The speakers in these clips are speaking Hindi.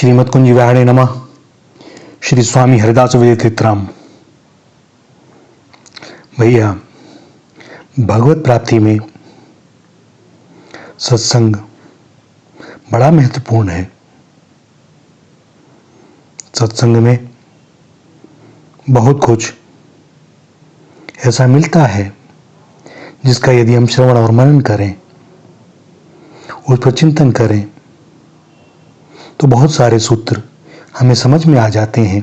श्रीमद कुंज विहारे नमः। श्री स्वामी हरिदास तीर्थराम। भैया, भगवत प्राप्ति में सत्संग बड़ा महत्वपूर्ण है। सत्संग में बहुत कुछ ऐसा मिलता है जिसका यदि हम श्रवण और मनन करें, उस पर चिंतन करें, तो बहुत सारे सूत्र हमें समझ में आ जाते हैं,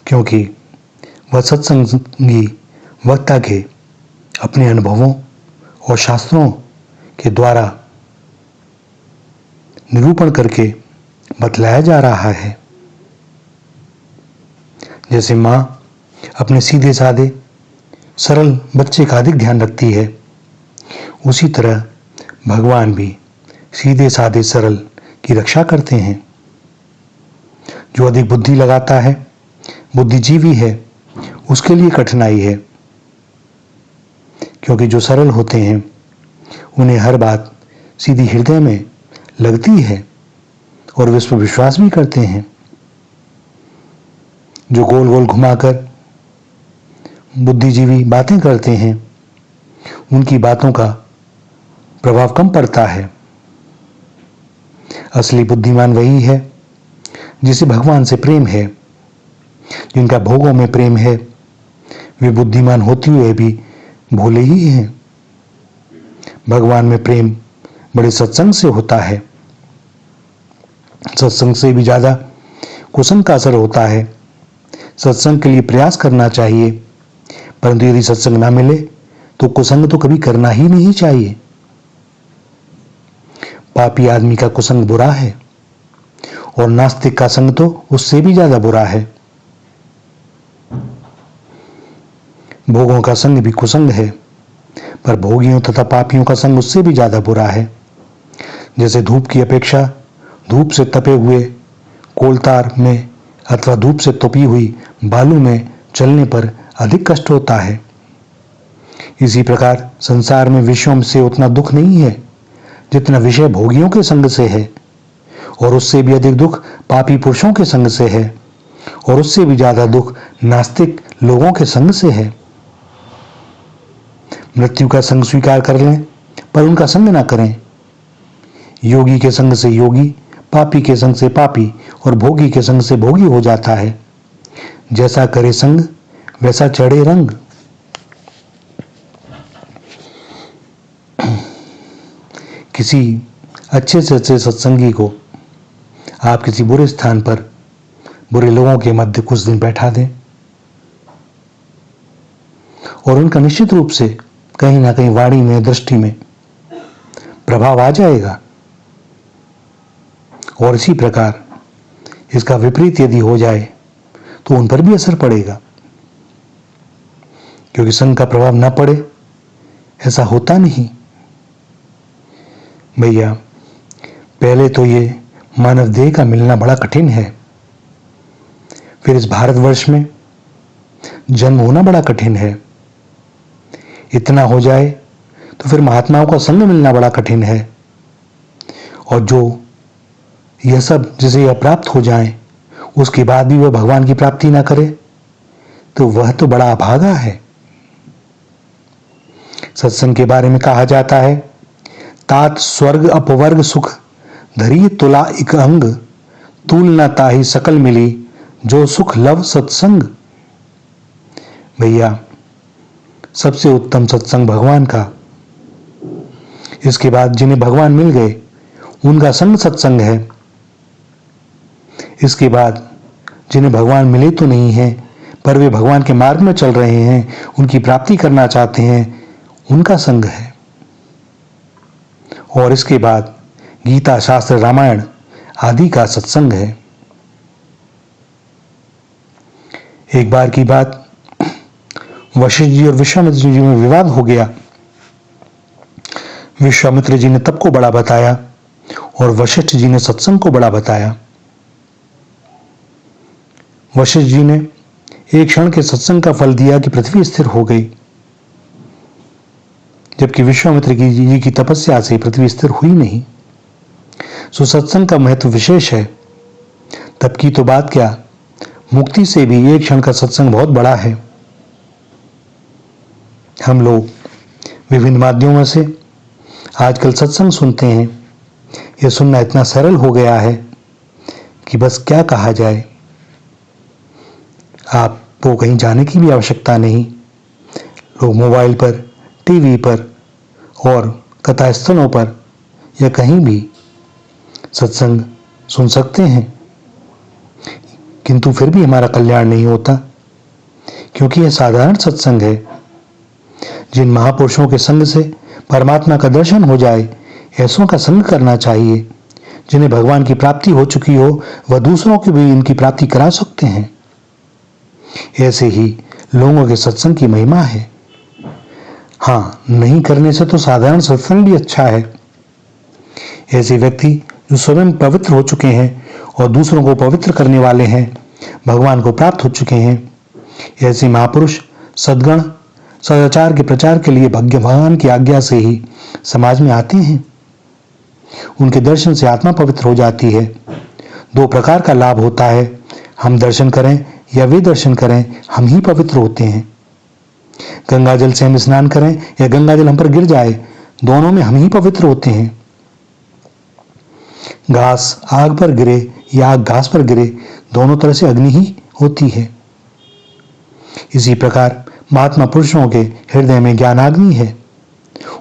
क्योंकि वह सत्संगी वक्ता के अपने अनुभवों और शास्त्रों के द्वारा निरूपण करके बतलाया जा रहा है। जैसे माँ अपने सीधे साधे सरल बच्चे का अधिक ध्यान रखती है, उसी तरह भगवान भी सीधे साधे सरल की रक्षा करते हैं। जो अधिक बुद्धि लगाता है, बुद्धिजीवी है, उसके लिए कठिनाई है, क्योंकि जो सरल होते हैं उन्हें हर बात सीधी हृदय में लगती है और वे इस पर विश्वास भी करते हैं। जो गोल गोल घुमाकर बुद्धिजीवी बातें करते हैं, उनकी बातों का प्रभाव कम पड़ता है। असली बुद्धिमान वही है जिसे भगवान से प्रेम है। जिनका भोगों में प्रेम है, वे बुद्धिमान होते हुए भी भोले ही हैं। भगवान में प्रेम बड़े सत्संग से होता है। सत्संग से भी ज्यादा कुसंग का असर होता है। सत्संग के लिए प्रयास करना चाहिए, परंतु यदि सत्संग ना मिले तो कुसंग तो कभी करना ही नहीं चाहिए। पापी आदमी का कुसंग बुरा है और नास्तिक का संग तो उससे भी ज्यादा बुरा है। भोगों का संग भी कुसंग है, पर भोगियों तथा पापियों का संग उससे भी ज्यादा बुरा है। जैसे धूप की अपेक्षा धूप से तपे हुए कोलतार में अथवा धूप से तपी हुई बालू में चलने पर अधिक कष्ट होता है, इसी प्रकार संसार में विषयों से उतना दुख नहीं है जितना विषय भोगियों के संग से है, और उससे भी अधिक दुख पापी पुरुषों के संग से है, और उससे भी ज्यादा दुख नास्तिक लोगों के संग से है। मृत्यु का संग स्वीकार कर लें, पर उनका संग ना करें। योगी के संग से योगी, पापी के संग से पापी और भोगी के संग से भोगी हो जाता है। जैसा करे संग वैसा चढ़े रंग। किसी अच्छे से अच्छे सत्संगी को आप किसी बुरे स्थान पर बुरे लोगों के मध्य कुछ दिन बैठा दें, और उनका निश्चित रूप से कहीं ना कहीं वाणी में, दृष्टि में प्रभाव आ जाएगा। और इसी प्रकार इसका विपरीत यदि हो जाए तो उन पर भी असर पड़ेगा, क्योंकि संग का प्रभाव ना पड़े ऐसा होता नहीं। भैया, पहले तो ये मानव देह का मिलना बड़ा कठिन है, फिर इस भारतवर्ष में जन्म होना बड़ा कठिन है। इतना हो जाए तो फिर महात्माओं का संग मिलना बड़ा कठिन है, और जो यह सब जिसे यह प्राप्त हो जाए उसके बाद भी वह भगवान की प्राप्ति ना करे तो वह तो बड़ा अभागा है। सत्संग के बारे में कहा जाता है, तात स्वर्ग अपवर्ग सुख धरी तुला इक अंग, तूल न ताहि सकल मिली जो सुख लव सत्संग। भैया, सबसे उत्तम सत्संग भगवान का। इसके बाद जिन्हें भगवान मिल गए उनका संग सत्संग है। इसके बाद जिन्हें भगवान मिले तो नहीं है, पर वे भगवान के मार्ग में चल रहे हैं, उनकी प्राप्ति करना चाहते हैं, उनका संग है। और इसके बाद गीता, शास्त्र, रामायण आदि का सत्संग है। एक बार की बात, वशिष्ठ जी और विश्वामित्र जी में विवाद हो गया। विश्वामित्र जी ने तप को बड़ा बताया और वशिष्ठ जी ने सत्संग को बड़ा बताया। वशिष्ठ जी ने एक क्षण के सत्संग का फल दिया कि पृथ्वी स्थिर हो गई, जबकि विश्वामित्र जी की तपस्या से पृथ्वी स्थिर हुई नहीं। सो सत्संग का महत्व विशेष है। तब की तो बात क्या, मुक्ति से भी एक क्षण का सत्संग बहुत बड़ा है। हम लोग विभिन्न माध्यमों से आजकल सत्संग सुनते हैं। यह सुनना इतना सरल हो गया है कि बस क्या कहा जाए। आपको कहीं जाने की भी आवश्यकता नहीं। लोग मोबाइल पर, टीवी पर और कथा स्थलों पर या कहीं भी सत्संग सुन सकते हैं, किंतु फिर भी हमारा कल्याण नहीं होता, क्योंकि यह साधारण सत्संग है। जिन महापुरुषों के संग से परमात्मा का दर्शन हो जाए, ऐसों का संग करना चाहिए। जिन्हें भगवान की प्राप्ति हो चुकी हो, वह दूसरों की भी इनकी प्राप्ति करा सकते हैं। ऐसे ही लोगों के सत्संग की महिमा है। हाँ, नहीं करने से तो साधारण सत्संग भी अच्छा है। ऐसे व्यक्ति जो स्वयं पवित्र हो चुके हैं और दूसरों को पवित्र करने वाले हैं, भगवान को प्राप्त हो चुके हैं, ऐसे महापुरुष सद्गण सदाचार के प्रचार के लिए भगवान की आज्ञा से ही समाज में आते हैं। उनके दर्शन से आत्मा पवित्र हो जाती है। दो प्रकार का लाभ होता है, हम दर्शन करें या वे दर्शन करें, हम ही पवित्र होते हैं। गंगा जल से हम स्नान करें या गंगा जल हम पर गिर जाए, दोनों में हम ही पवित्र होते हैं। घास आग पर गिरे या आग घास पर गिरे, दोनों तरह से अग्नि ही होती है। इसी प्रकार महात्मा पुरुषों के हृदय में ज्ञानाग्नि है।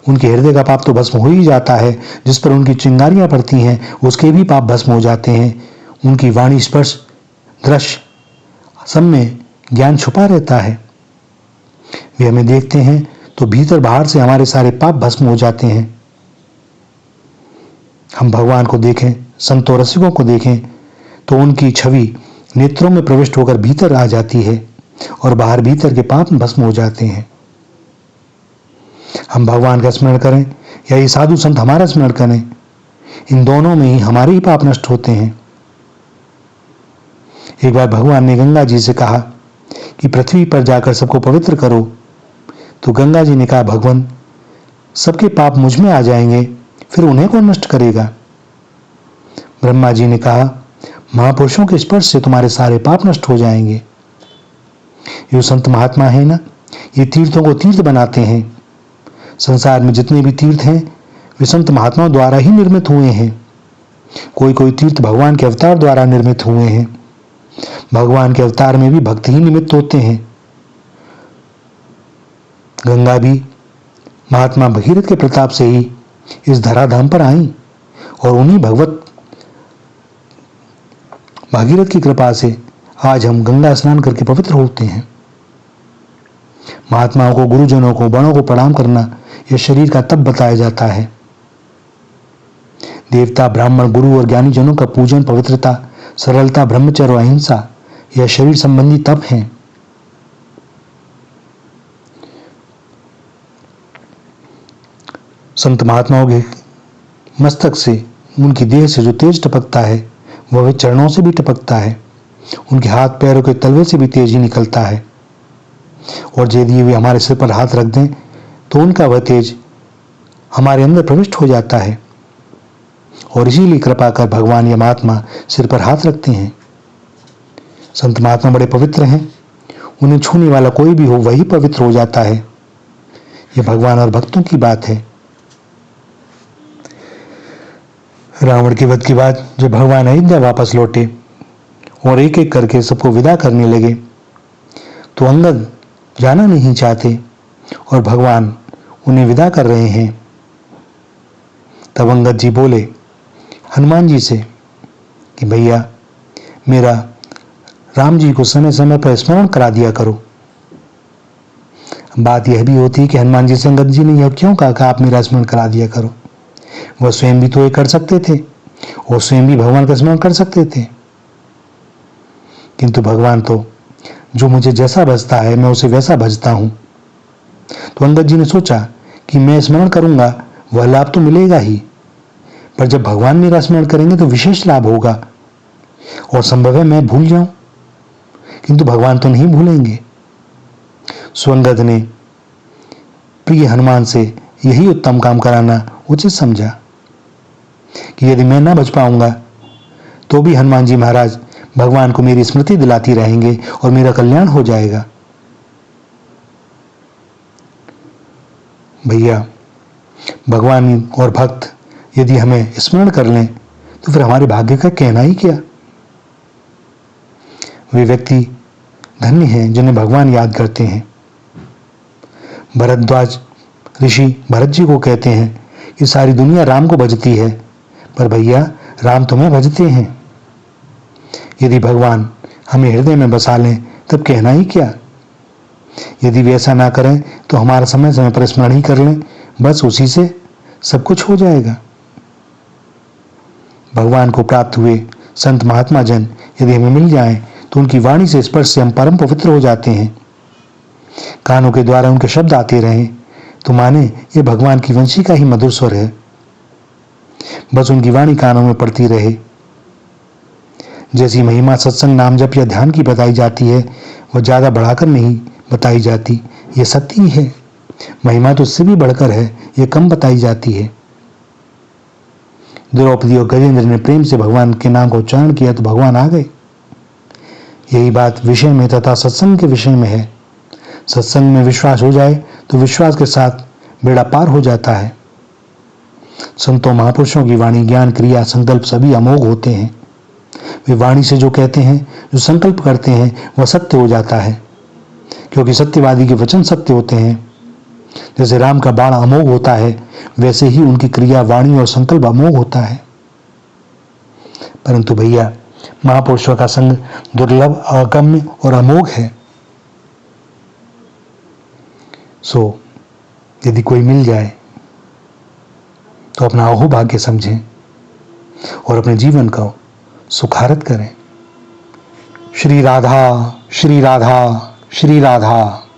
उनके हृदय का पाप तो भस्म हो ही जाता है। जिस पर उनकी चिंगारियां पड़ती हैं, उसके भी पाप भस्म हो जाते हैं। उनकी वाणी, स्पर्श, दृश्य सब में ज्ञान छुपा रहता है। वे हमें देखते हैं तो भीतर बाहर से हमारे सारे पाप भस्म हो जाते हैं। हम भगवान को देखें, संतों रसिकों को देखें तो उनकी छवि नेत्रों में प्रविष्ट होकर भीतर आ जाती है और बाहर भीतर के पाप भस्म हो जाते हैं। हम भगवान का स्मरण करें या ये साधु संत हमारा स्मरण करें, इन दोनों में ही हमारे ही पाप नष्ट होते हैं। एक बार भगवान ने गंगा जी से कहा कि पृथ्वी पर जाकर सबको पवित्र करो, तो गंगा जी ने कहा, भगवान सबके पाप मुझ में आ जाएंगे, फिर उन्हें कौन नष्ट करेगा। ब्रह्मा जी ने कहा, महापुरुषों के स्पर्श से तुम्हारे सारे पाप नष्ट हो जाएंगे। ये संत महात्मा है ना, ये तीर्थों को तीर्थ बनाते हैं। संसार में जितने भी तीर्थ हैं, वे संत महात्माओं द्वारा ही निर्मित हुए हैं। कोई कोई तीर्थ भगवान के अवतार द्वारा निर्मित हुए हैं। भगवान के अवतार में भी भक्त ही निमित्त होते हैं। गंगा भी महात्मा भगीरथ के प्रताप से ही इस धराधाम पर आई और उन्हीं भगवत भागीरथ की कृपा से आज हम गंगा स्नान करके पवित्र होते हैं। महात्माओं को, गुरुजनों को, बड़ों को प्रणाम करना यह शरीर का तप बताया जाता है। देवता, ब्राह्मण, गुरु और ज्ञानी जनों का पूजन, पवित्रता, सरलता, ब्रह्मचर्य और अहिंसा यह शरीर संबंधी तप है। संत महात्माओं के मस्तक से, उनकी देह से जो तेज टपकता है, वह चरणों से भी टपकता है। उनके हाथ पैरों के तलवे से भी तेज ही निकलता है। और यदि वे हमारे सिर पर हाथ रख दें तो उनका वह तेज हमारे अंदर प्रविष्ट हो जाता है। और इसीलिए कृपा कर भगवान या महात्मा सिर पर हाथ रखते हैं। संत महात्मा बड़े पवित्र हैं। उन्हें छूने वाला कोई भी हो, वही पवित्र हो जाता है। यह भगवान और भक्तों की बात है। रावण के वध के बाद जब भगवान अयोध्या वापस लौटे और एक एक करके सबको विदा करने लगे, तो अंगद जाना नहीं चाहते और भगवान उन्हें विदा कर रहे हैं। तब अंगद जी बोले हनुमान जी से कि भैया, मेरा राम जी को समय समय पर स्मरण करा दिया करो। बात यह भी होती है कि हनुमान जी से अंगद जी ने यह क्यों कहा कि आप मेरा स्मरण करा दिया करो। वह स्वयं भी तो ये कर सकते थे और स्वयं भी भगवान का स्मरण कर सकते थे, किंतु भगवान तो जो मुझे जैसा भजता है मैं उसे वैसा भजता हूं। तो अंगद जी ने सोचा कि मैं स्मरण करूंगा, वह लाभ तो मिलेगा ही, पर जब भगवान मेरा स्मरण करेंगे तो विशेष लाभ होगा और संभव है मैं भूल जाऊं, किंतु भगवान तो नहीं भूलेंगे। स्वंगद ने प्रिय हनुमान से यही उत्तम काम कराना उचित समझा। कि यदि मैं ना बच पाऊंगा तो भी हनुमान जी महाराज भगवान को मेरी स्मृति दिलाती रहेंगे और मेरा कल्याण हो जाएगा। भैया, भगवान और भक्त यदि हमें स्मरण कर लें तो फिर हमारे भाग्य का कहना ही क्या। वे व्यक्ति धन्य हैं जिन्हें भगवान याद करते हैं। भरद्वाज ऋषि भरत जी को कहते हैं कि सारी दुनिया राम को भजती है, पर भैया राम तुम्हें भजते हैं। यदि भगवान हमें हृदय में बसा लें तब कहना ही क्या। यदि वे ऐसा ना करें तो हमारा समय समय पर स्मरण ही कर लें, बस उसी से सब कुछ हो जाएगा। भगवान को प्राप्त हुए संत महात्मा जन यदि हमें मिल जाएं तो उनकी वाणी से स्पर्श से हम परम पवित्र हो जाते हैं। कानों के द्वारा उनके शब्द आते रहें तो माने ये भगवान की वंशी का ही मधुर स्वर है। बस उनकी वाणी कानों में पड़ती रहे। जैसी महिमा सत्संग, नाम जप या ध्यान की बताई जाती है वह ज्यादा बढ़ाकर नहीं बताई जाती, ये सत्य ही है। महिमा तो इससे भी बढ़कर है, ये कम बताई जाती है। द्रौपदी और गजेंद्र ने प्रेम से भगवान के नाम का उच्चारण किया तो भगवान आ गए। यही बात विषय में तथा सत्संग के विषय में है। सत्संग में विश्वास हो जाए तो विश्वास के साथ बेड़ा पार हो जाता है। संतों महापुरुषों की वाणी, ज्ञान, क्रिया, संकल्प सभी अमोघ होते हैं। वे वाणी से जो कहते हैं, जो संकल्प करते हैं, वह सत्य हो जाता है, क्योंकि सत्यवादी के वचन सत्य होते हैं। जैसे राम का बाण अमोघ होता है, वैसे ही उनकी क्रिया, वाणी और संकल्प अमोघ होता है। परंतु भैया, महापुरुषों का संग दुर्लभ, अगम्य और अमोघ है। सो यदि कोई मिल जाए तो अपना अहोभाग्य समझें और अपने जीवन को सुखारत करें। श्री राधा, श्री राधा, श्री राधा।